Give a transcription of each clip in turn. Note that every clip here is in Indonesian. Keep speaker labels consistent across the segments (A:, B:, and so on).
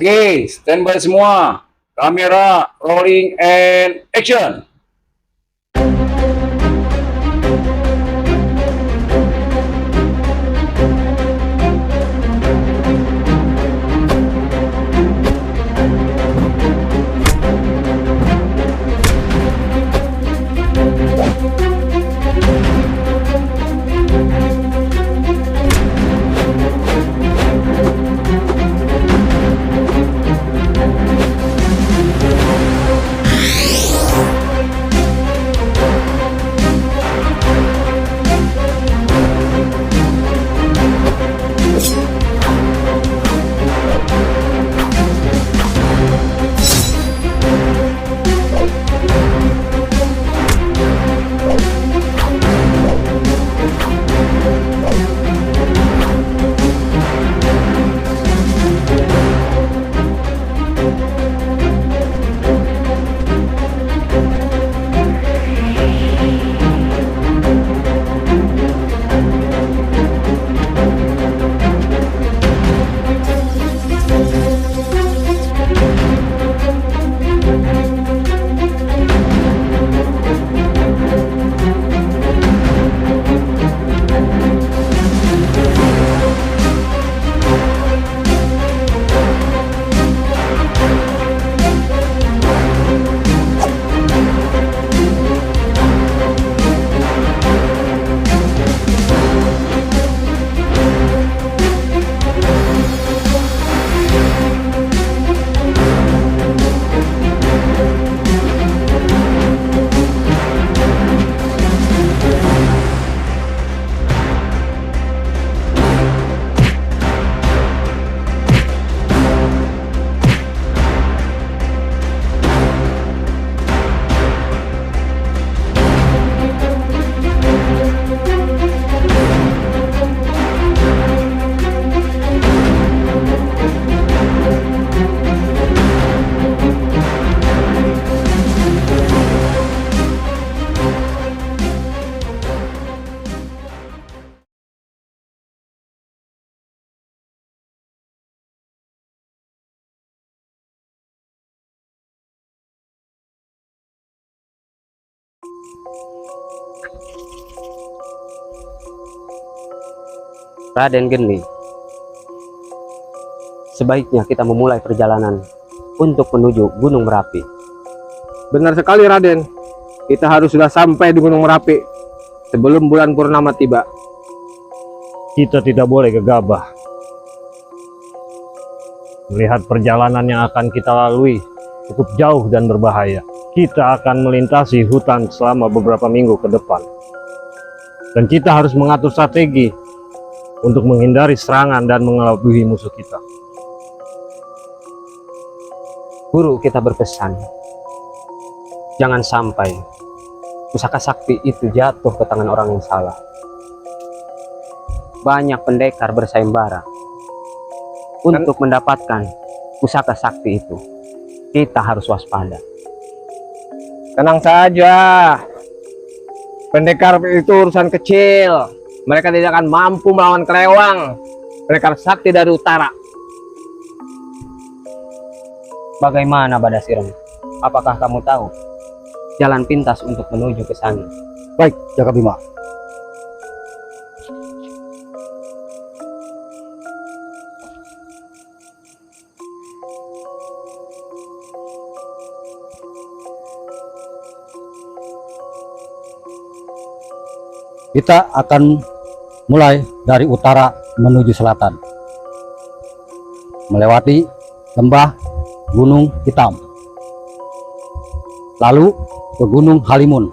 A: Oke, standby semua. Kamera, rolling, and action.
B: Raden Geni, sebaiknya kita memulai perjalanan untuk menuju Gunung Merapi.
C: Benar sekali Raden, kita harus sudah sampai di Gunung Merapi sebelum bulan purnama tiba.
D: Kita tidak boleh gegabah. Melihat perjalanan yang akan kita lalui cukup jauh dan berbahaya. Kita akan melintasi hutan selama beberapa minggu ke depan. Dan kita harus mengatur strategi untuk menghindari serangan dan mengelabui musuh kita.
B: Guru kita berpesan, jangan sampai pusaka sakti itu jatuh ke tangan orang yang salah. Banyak pendekar bersayembara untuk mendapatkan pusaka sakti itu. Kita harus waspada.
C: Tenang saja, pendekar itu urusan kecil. Mereka tidak akan mampu melawan kelewang pendekar sakti dari utara.
B: Bagaimana Badasiran? Apakah kamu tahu jalan pintas untuk menuju ke sana?
E: Baik, Jaka Bima. Kita akan mulai dari utara menuju selatan, melewati lembah Gunung Hitam, lalu ke Gunung Halimun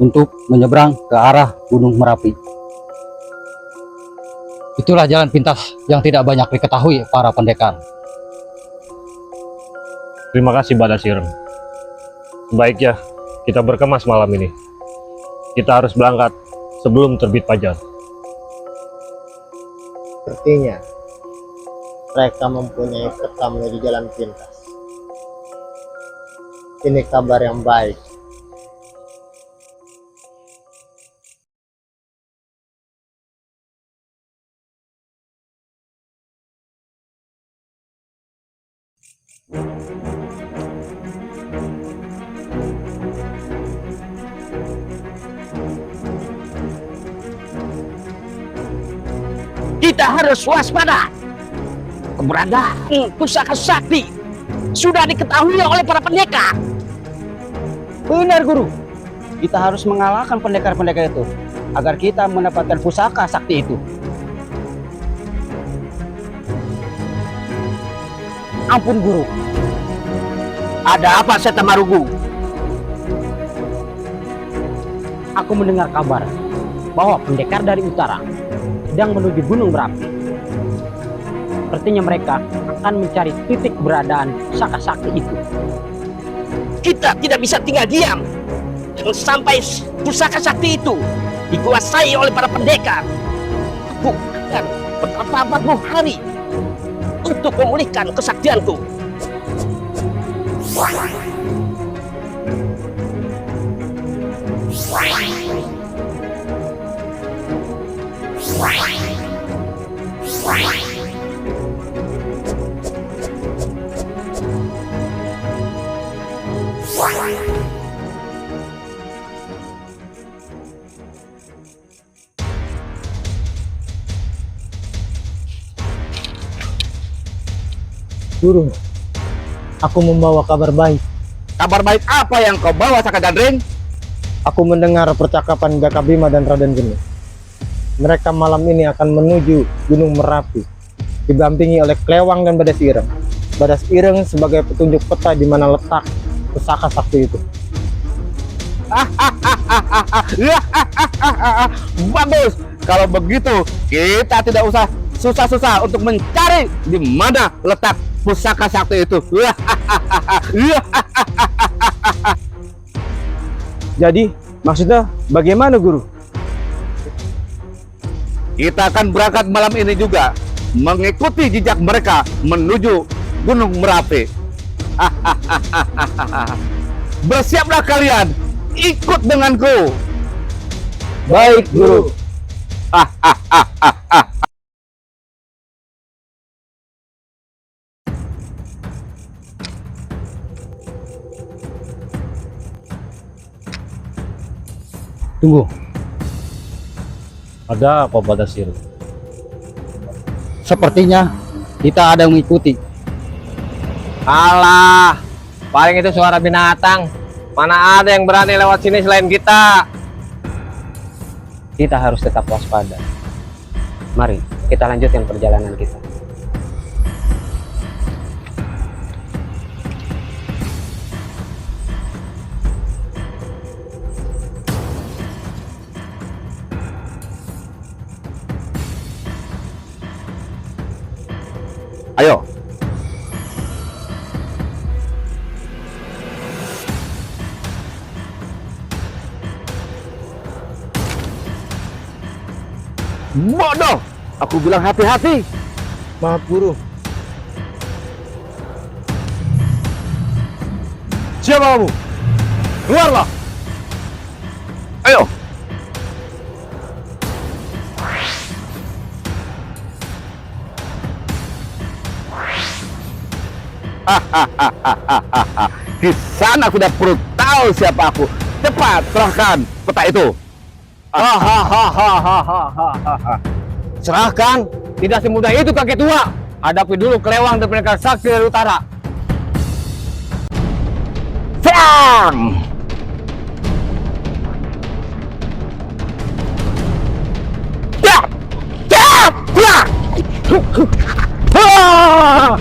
E: untuk menyeberang ke arah Gunung Merapi. Itulah jalan pintas yang tidak banyak diketahui para pendekar.
D: Terima kasih Badasir. Sebaiknya kita berkemas malam ini. Kita harus berangkat sebelum terbit fajar.
F: Sepertinya mereka mempunyai peta menuju jalan pintas. Ini kabar yang baik.
G: Kita harus waspada. Keberadaan pusaka sakti sudah diketahui oleh para pendekar.
E: Benar, Guru. Kita harus mengalahkan pendekar-pendekar itu agar kita mendapatkan pusaka sakti itu.
G: Ampun, Guru. Ada apa, Seta Marugu?
B: Aku mendengar kabar bahwa pendekar dari utara sedang menuju Gunung Merapi. Sepertinya mereka akan mencari titik keberadaan pusaka sakti itu.
G: Kita tidak bisa tinggal diam sampai pusaka sakti itu dikuasai oleh para pendekar. Aku akan bertapa 40 hari untuk memulihkan kesaktianku.
F: Guru, aku membawa kabar baik.
C: Kabar baik apa yang kau bawa, Saka Dandring?
F: Aku mendengar percakapan Gaka Bima dan Raden Geni. Mereka malam ini akan menuju Gunung Merapi, didampingi oleh Klewang dan Badas Ireng. Badas Ireng sebagai petunjuk peta di mana letak pusaka sakti itu.
C: Bagus. Kalau begitu, kita tidak usah susah-susah untuk mencari di mana letak pusaka sakti itu.
F: Jadi, maksudnya bagaimana, Guru?
C: Kita akan berangkat malam ini juga, mengikuti jejak mereka menuju Gunung Merapi. Bersiaplah kalian, ikut denganku.
F: Baik, Guru.
E: Tunggu.
D: Ada apa pada Sir?
E: Sepertinya kita ada yang mengikuti.
C: Alah, paling itu suara binatang. Mana ada yang berani lewat sini selain kita?
B: Kita harus tetap waspada. Mari kita lanjutkan perjalanan kita.
C: Ayo. Bodoh, aku bilang hati-hati.
F: Maaf, Guru.
C: Siapa kamu? Keluarlah. Ayo. Di sana aku udah perlu tahu siapa aku. Cepat serahkan peta itu. Serahkan? Tidak semudah itu, kakek tua. Hadapi dulu Klewang dan pendekar sakti dari utara. Serang! Ya! Ya! Ya! Ah!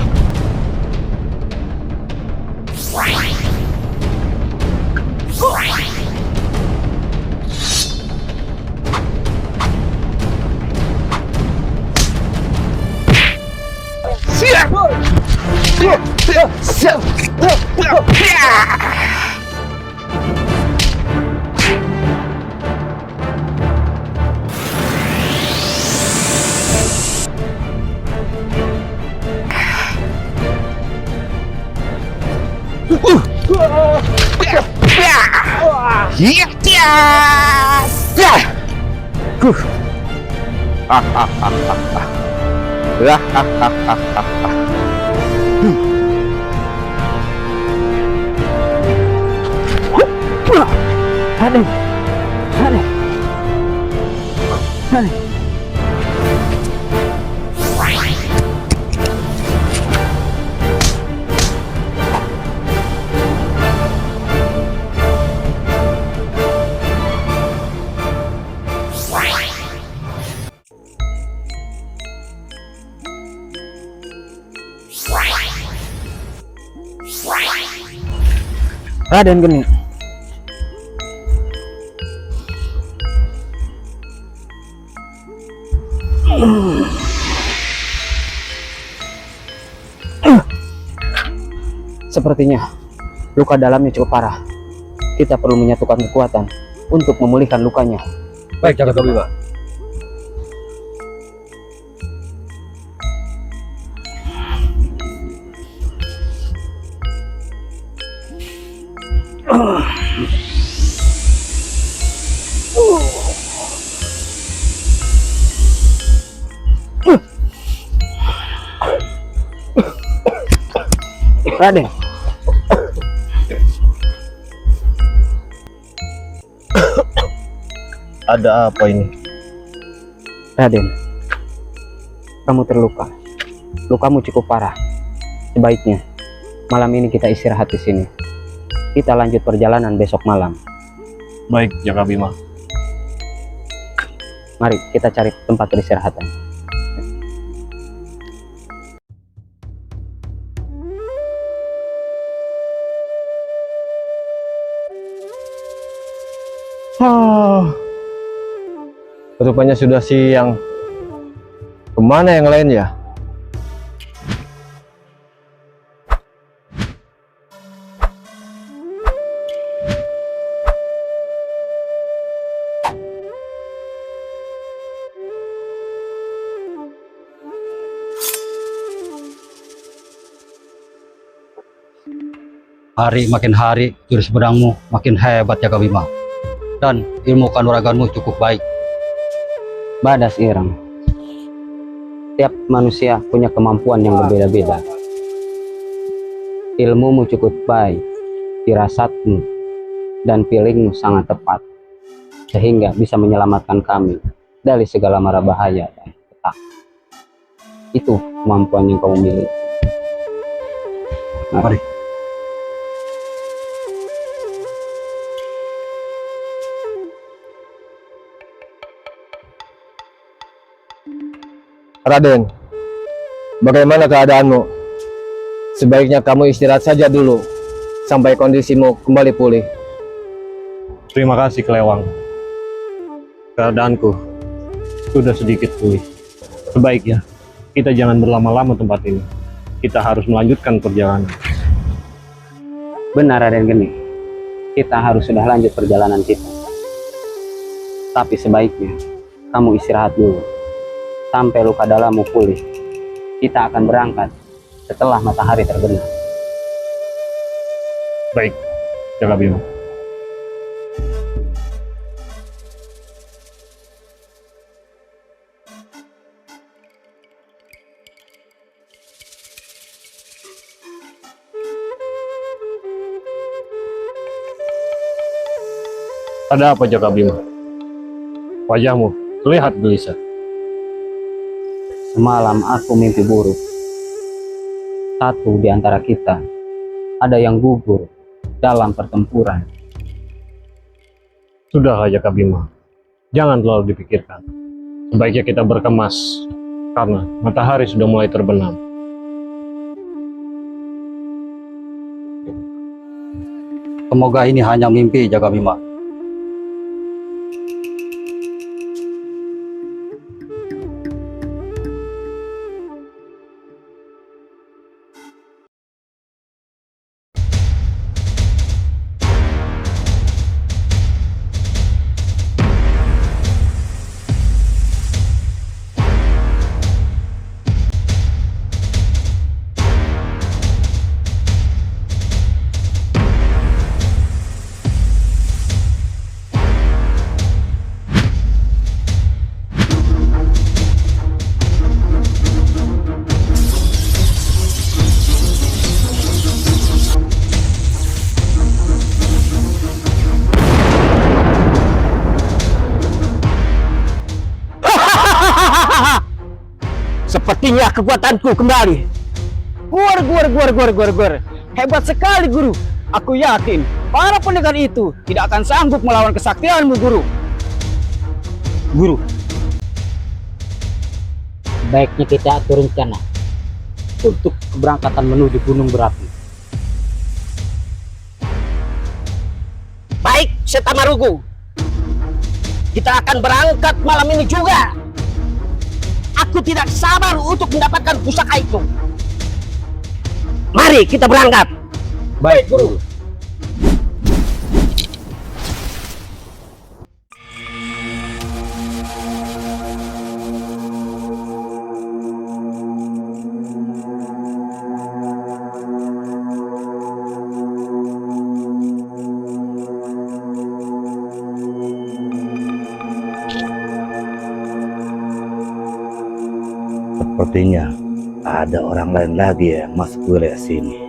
E: Raden Geni. Sepertinya luka dalamnya cukup parah. Kita perlu menyatukan kekuatan untuk memulihkan lukanya.
C: Baik, Jakabima.
E: Raden,
F: Ada apa ini?
E: Raden, kamu terluka. Lukamu cukup parah. Sebaiknya malam ini kita istirahat di sini. Kita lanjut perjalanan besok malam.
D: Baik, Jakabima.
E: Mari kita cari tempat peristirahatan.
F: Rupanya sudah siang. Kemana yang lain ya?
H: Hari makin hari, jurus pedangmu makin hebat Jakabima. Dan ilmu kanuraganmu cukup baik.
E: Badas Ireng. Tiap manusia punya kemampuan yang berbeda-beda. Ilmumu cukup baik, firasatmu dan pilihmu sangat tepat, sehingga bisa menyelamatkan kami dari segala mara bahaya dan petaka. Itu kemampuan yang kamu miliki.
H: Mari.
F: Raden, bagaimana keadaanmu? Sebaiknya kamu istirahat saja dulu sampai kondisimu kembali pulih.
D: Terima kasih, Kelewang. Keadaanku sudah sedikit pulih. Sebaiknya kita jangan berlama-lama tempat ini. Kita harus melanjutkan perjalanan.
E: Benar Raden Geni, kita harus sudah lanjut perjalanan kita. Tapi sebaiknya kamu istirahat dulu sampai luka dalammu pulih. Kita akan berangkat setelah matahari terbenam.
D: Baik, Jakabima. Ada apa, Jakabima? Wajahmu terlihat gelisah.
E: Semalam aku mimpi buruk. Satu di antara kita ada yang gugur dalam pertempuran.
D: Sudahlah, Jakabima. Jangan terlalu dipikirkan. Sebaiknya kita berkemas karena matahari sudah mulai terbenam.
H: Semoga ini hanya mimpi Jakabima.
G: Sepertinya kekuatanku kembali.
E: Guar. Hebat sekali guru. Aku yakin para pendekar itu tidak akan sanggup melawan kesaktianmu guru. Guru, baiknya kita atur rencana untuk keberangkatan menuju gunung berapi.
G: Setamarugu. Kita akan berangkat malam ini juga. Aku tidak sabar untuk mendapatkan pusaka itu. Mari kita berangkat.
B: Baik, Guru.
C: Sepertinya ada orang lain lagi yang masuk wilayah sini.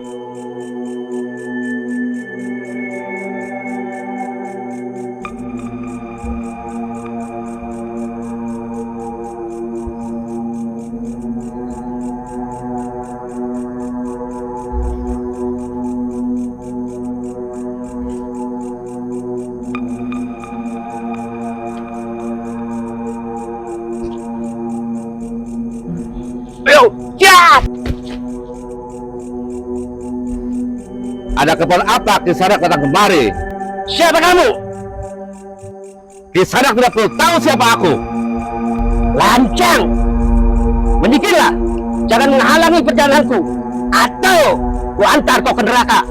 G: Ayo, siap!
C: Ada kabar apa Kisanak datang kemari?
G: Siapa kamu?
C: Kisanak tidak perlu tahu siapa aku.
G: Lancang! Menyikirlah! Jangan menghalangi perjalananku, atau ku antar kau ke neraka.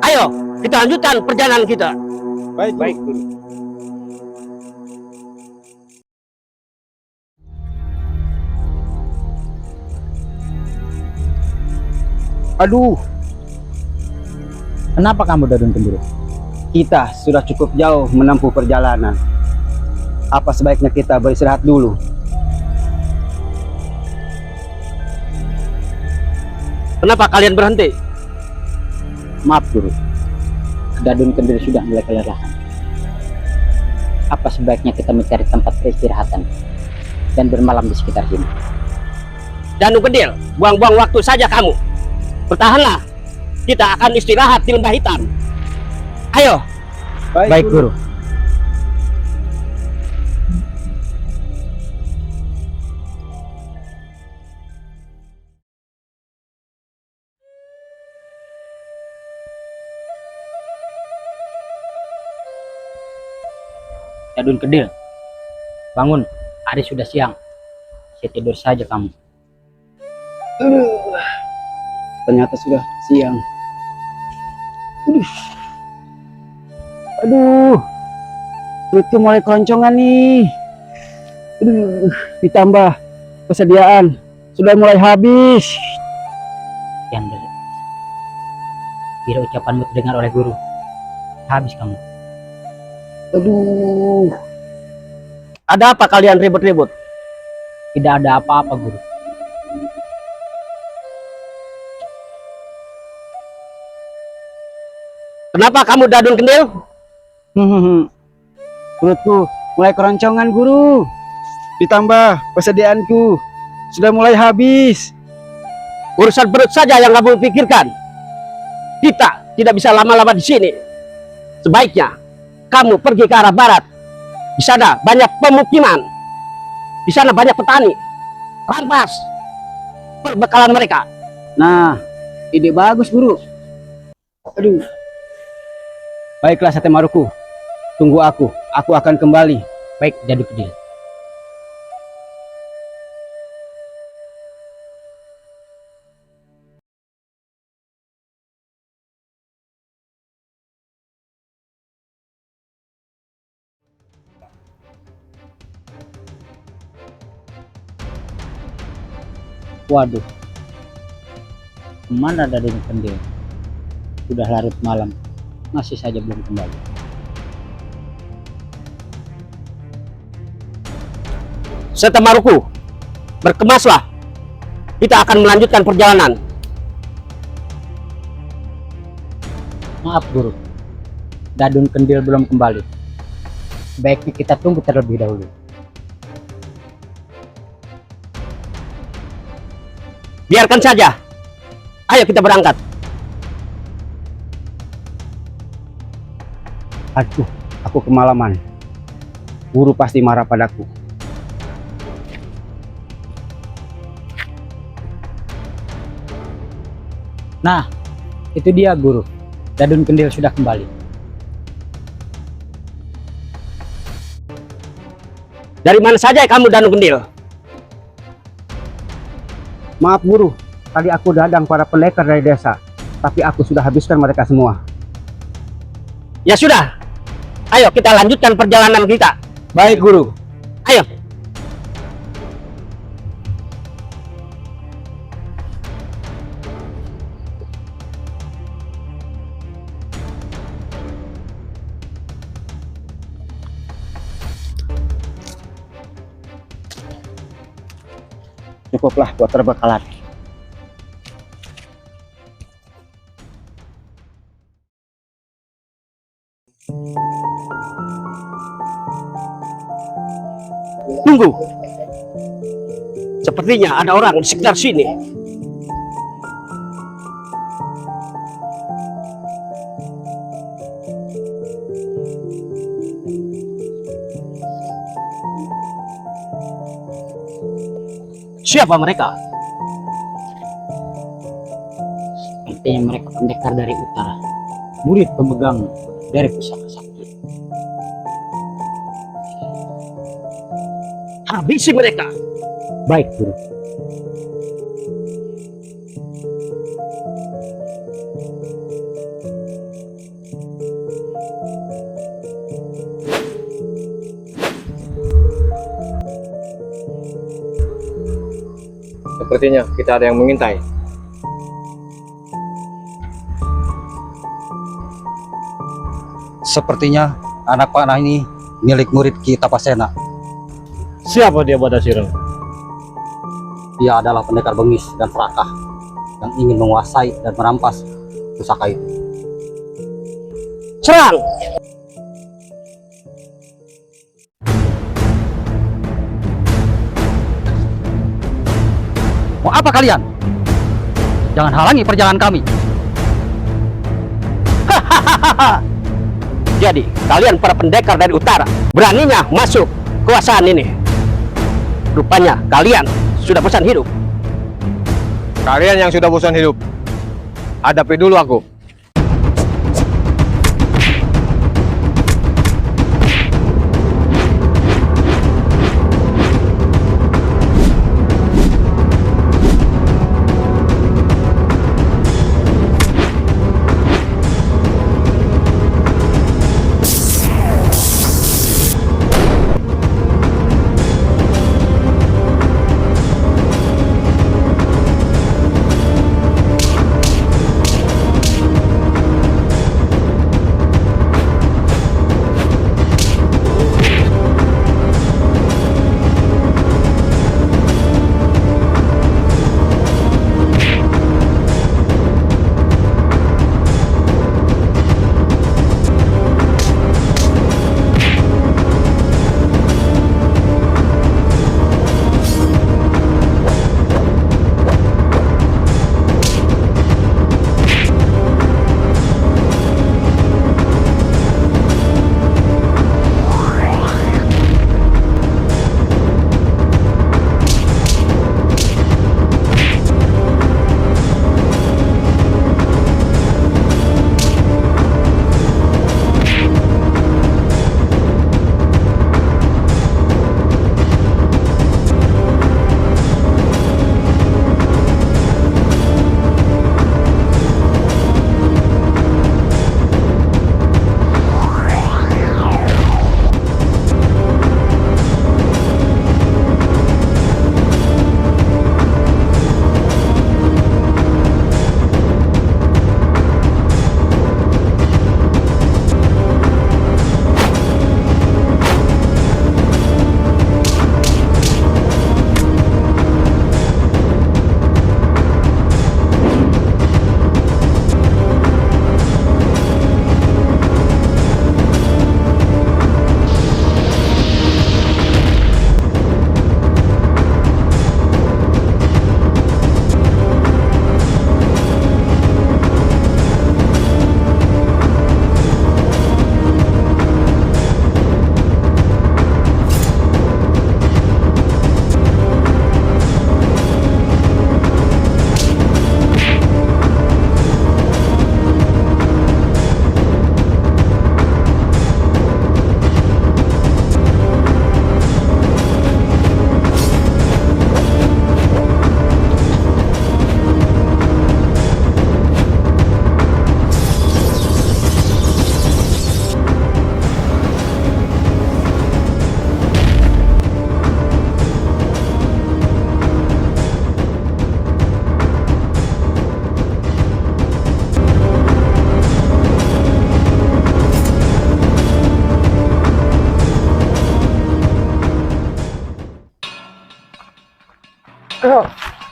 G: Ayo, kita lanjutkan perjalanan kita.
F: Baik, Guru.
B: Aduh. Kenapa kamu Dadun Kendiro?
E: Kita sudah cukup jauh menempuh perjalanan. Apa sebaiknya kita beristirahat dulu?
G: Kenapa kalian berhenti?
B: Maaf, Guru. Dadun Kendiro sudah mulai kelelahan. Apa sebaiknya kita mencari tempat peristirahatan dan bermalam di sekitar sini?
G: Danu Kendil, buang-buang waktu saja kamu. Bertahanlah. Kita akan istirahat di lembah hitam. Ayo.
B: Baik, Guru. Dadun Kedil, bangun. Hari sudah siang. Saya tidur saja kamu.
E: Ternyata sudah siang. Aduh, perutku mulai keroncongan nih. Ditambah kesediaan sudah mulai habis.
B: Yang bila ucapanmu terdengar oleh guru, habis kamu.
E: Aduh, ada apa kalian ribut-ribut?
B: Tidak ada apa-apa, Guru.
G: Kenapa kamu Dadun Kendil?
E: Perutku mulai keroncongan, Guru.
C: Ditambah persediaanku sudah mulai habis.
G: Urusan perut saja yang kamu pikirkan. Kita tidak bisa lama-lama di sini. Sebaiknya kamu pergi ke arah barat. Di sana banyak pemukiman. Di sana banyak petani. Rampas perbekalan mereka.
E: Nah, ide bagus, Guru. Aduh. Baiklah, Sate Maruku. Tunggu aku. Aku akan kembali.
B: Baik, Jadu Kedil. Waduh, kemana Raden Kendil? Sudah larut malam, masih saja belum kembali.
G: Sate Maruku, berkemaslah. Kita akan melanjutkan perjalanan.
B: Maaf Guru, Dadun Kendil belum kembali. Baiknya kita tunggu terlebih dahulu.
G: Biarkan saja. Ayo kita berangkat.
E: Aduh, aku kemalaman. Guru pasti marah padaku.
B: Nah, itu dia Guru. Dadun Kendil sudah kembali.
G: Dari mana saja kamu, Dadun Kendil?
E: Maaf, Guru. Tadi aku dadang para pendekar dari desa, tapi aku sudah habiskan mereka semua.
G: Ya sudah. Ayo kita lanjutkan perjalanan kita.
E: Baik, Guru.
G: Ayo.
E: Cukuplah buat perbekalan.
G: Tunggu. Sepertinya ada orang di sekitar sini. Siapa mereka?
B: Sepertinya mereka pendekar dari utara, murid pemegang dari pusaka sakti.
G: Habisi mereka.
B: Baik Guru.
C: Sepertinya kita ada yang mengintai.
H: Sepertinya anak panah ini milik murid kita Pasena.
D: Siapa dia Badasireng?
H: Dia adalah pendekar bengis dan serakah yang ingin menguasai dan merampas pusaka itu.
G: Serang!
H: Mau apa kalian? Jangan halangi perjalanan kami.
G: Jadi kalian para pendekar dari utara beraninya masuk kekuasaan ini. Rupanya kalian sudah bosan hidup.
C: Kalian yang sudah bosan hidup, hadapi dulu aku.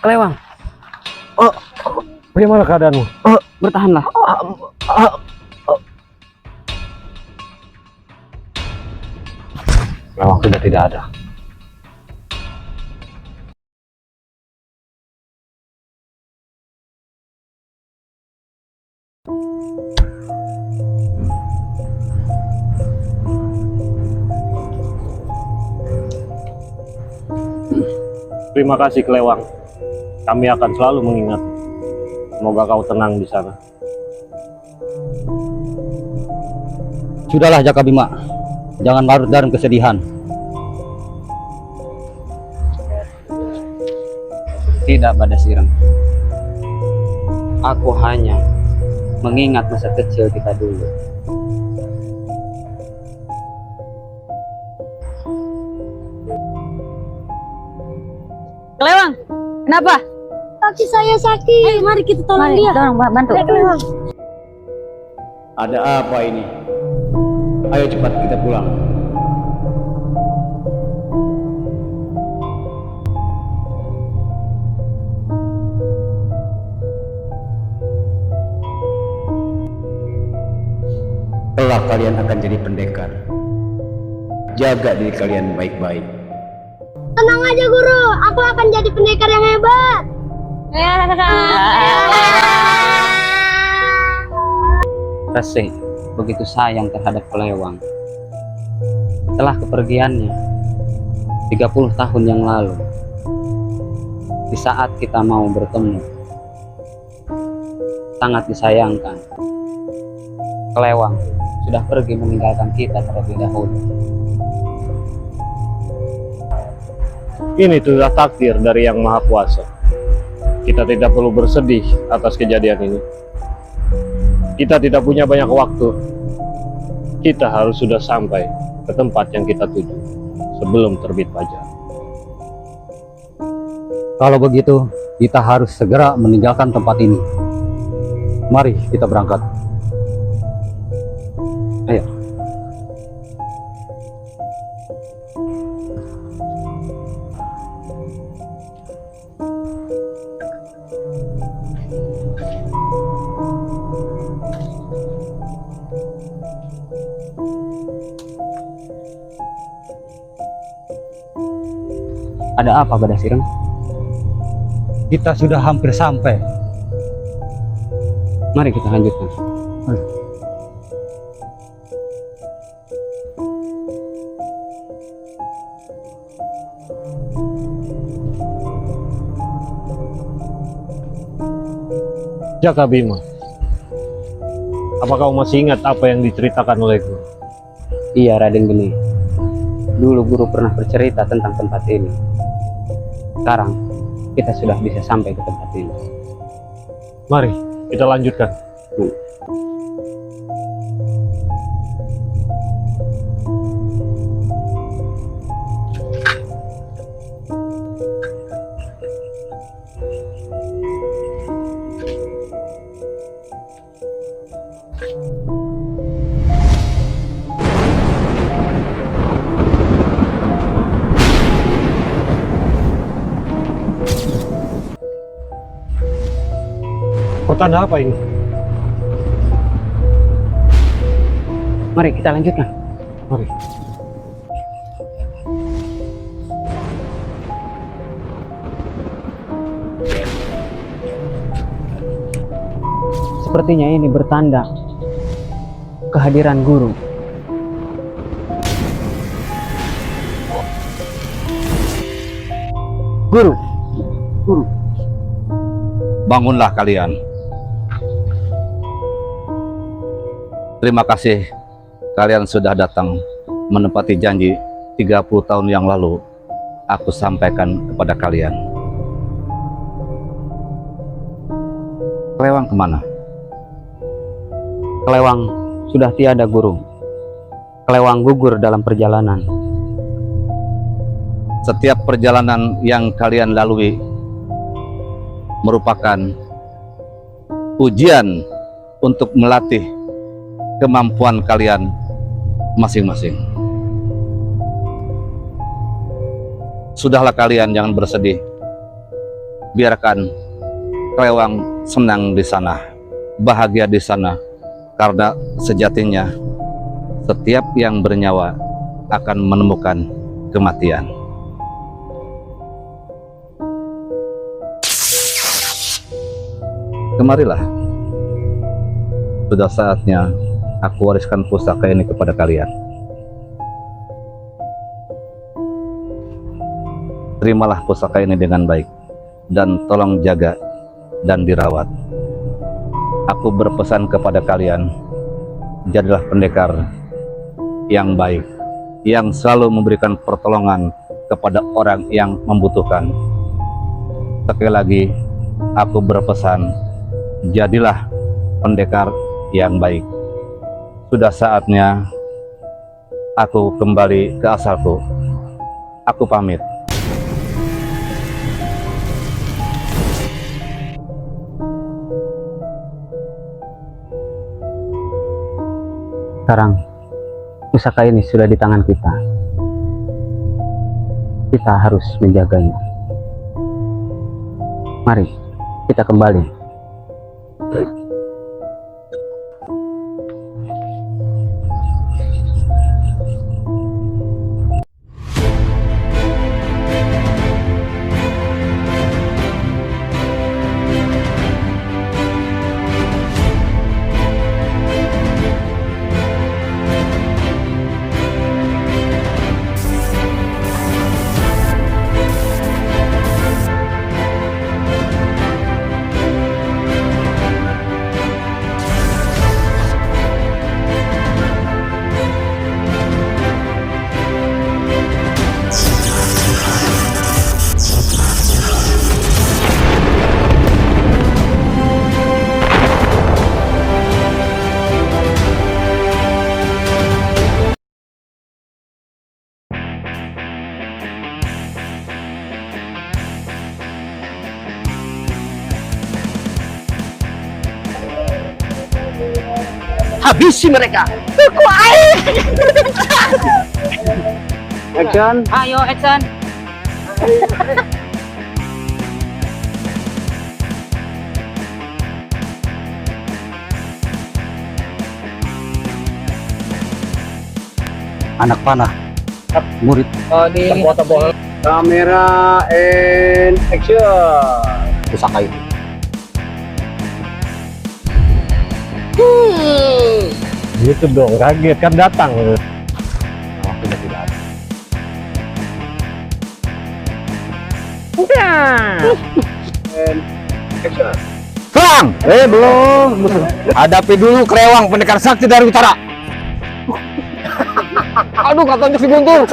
E: Kelewang,
D: Bagaimana keadaanmu?
E: bertahanlah.
D: Kelewang sudah tidak ada. Terima kasih Kelewang. Kami akan selalu mengingat. Semoga kau tenang di sana.
H: Sudahlah Jaka Bima, jangan larut dalam kesedihan.
E: Tidak, Badasireng. Aku hanya mengingat masa kecil kita dulu.
I: Kelewang, kenapa?
J: Kaki saya sakit. Mari kita tolong dia.
I: Tolong bantu.
A: Ada apa ini? Ayo cepat kita pulang. Kelak kalian akan jadi pendekar. Jaga diri kalian baik-baik.
J: Tenang aja guru, aku akan jadi pendekar yang hebat.
E: Resi begitu sayang terhadap Kelewang. Setelah kepergiannya 30 tahun yang lalu, di saat kita mau bertemu, sangat disayangkan Kelewang sudah pergi meninggalkan kita terlebih dahulu.
D: Ini sudah takdir dari Yang Maha Kuasa. Kita tidak perlu bersedih atas kejadian ini. Kita tidak punya banyak waktu. Kita harus sudah sampai ke tempat yang kita tuju sebelum terbit fajar.
H: Kalau begitu, kita harus segera meninggalkan tempat ini. Mari kita berangkat.
E: Ayo. Ada apa, Badasireng?
H: Kita sudah hampir sampai.
E: Mari kita lanjutkan.
D: Jaka Bima, apa kau masih ingat apa yang diceritakan oleh guru?
E: Iya, Raden Geni. Dulu guru pernah bercerita tentang tempat ini. Sekarang kita sudah bisa sampai ke tempat ini.
D: Mari kita lanjutkan. Tanda apa ini?
E: Mari kita lanjutkan.
D: Mari.
E: Sepertinya ini bertanda kehadiran guru. Guru.
C: Bangunlah kalian. Terima kasih kalian sudah datang menepati janji 30 tahun yang lalu aku sampaikan kepada kalian.
E: Kelewang kemana? Kelewang sudah tiada, guru. Kelewang gugur dalam perjalanan.
C: Setiap perjalanan yang kalian lalui merupakan ujian untuk melatih kemampuan kalian masing-masing. Sudahlah kalian jangan bersedih. biarkan Klewang senang di sana, bahagia di sana, karena sejatinya setiap yang bernyawa akan menemukan kematian. Kemarilah, sudah saatnya aku wariskan pusaka ini kepada kalian. Terimalah pusaka ini dengan baik dan tolong jaga dan dirawat. Aku berpesan kepada kalian, jadilah pendekar yang baik, yang selalu memberikan pertolongan kepada orang yang membutuhkan. Sekali lagi, aku berpesan, jadilah pendekar yang baik. Sudah saatnya aku kembali ke asalku. Aku pamit.
E: Sekarang pusaka ini sudah di tangan kita. Kita harus menjaganya. Mari kita kembali.
G: Habisi mereka.
E: Action. Ayo action. Anak panah. Murid.
A: Kamera and action.
H: Pusaka itu.
D: Gitu dong, kaget kan datang.
H: Waktunya tidak ada.
A: Bang, belum. Hadapi dulu Klewang, pendekar sakti dari utara. Aduh, katanya si Guntur.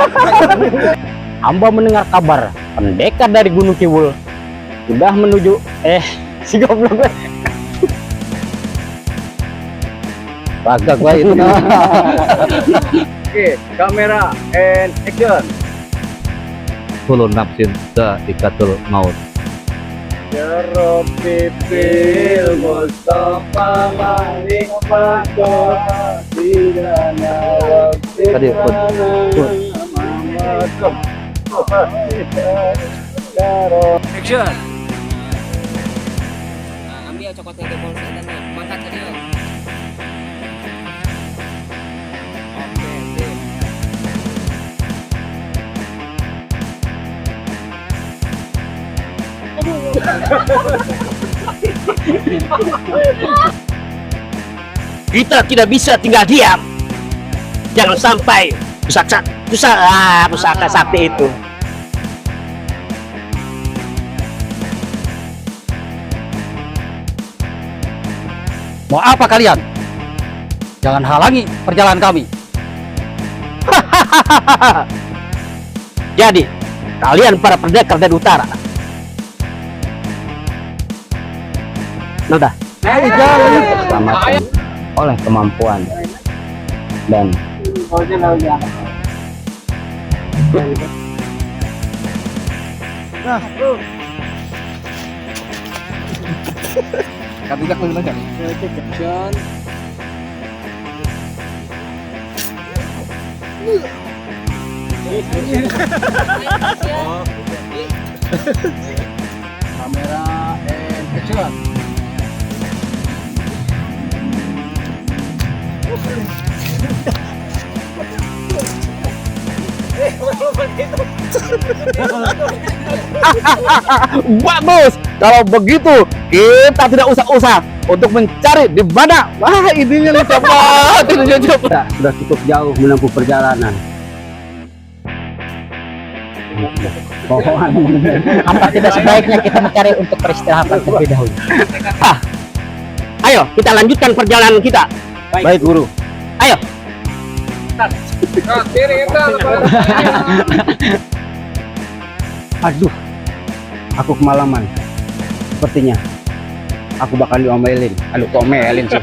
B: Hamba mendengar kabar pendekar dari Gunung Kiwul sudah menuju si goblok.
A: Bagak gua itu. Oke, kamera and action.
C: Kullu nafsin dha'iqatul maut.
A: Ya Rabbi fil Mustafa malik pakoh sidana wakti
C: Tadi, Put.
A: action.
I: Ambil coklatnya ke polsek dan mangkat ke dia. Oke, sip.
G: Kita tidak bisa tinggal diam. Jangan sampai pusaka sakti itu.
H: Mau apa kalian? Jangan halangi perjalanan kami.
G: Jadi, kalian para pendekar dari utara. Sudah.
E: Selamatkan oleh kemampuan dan
A: Kamera and action.
C: Bagus. Kalau begitu kita tidak usah untuk mencari di mana. Wah, idenya nih cepat. Idenya cepat.
E: Kita sudah cukup jauh menempuh perjalanan.
B: Apa tidak sebaiknya kita mencari untuk peristirahatan terlebih dahulu?
G: Ayo, kita lanjutkan perjalanan kita.
C: Baik, Guru.
G: Ayo.
E: Aduh, aku kemalaman. Sepertinya aku bakal diomelin.
G: Aduh, komelin sih.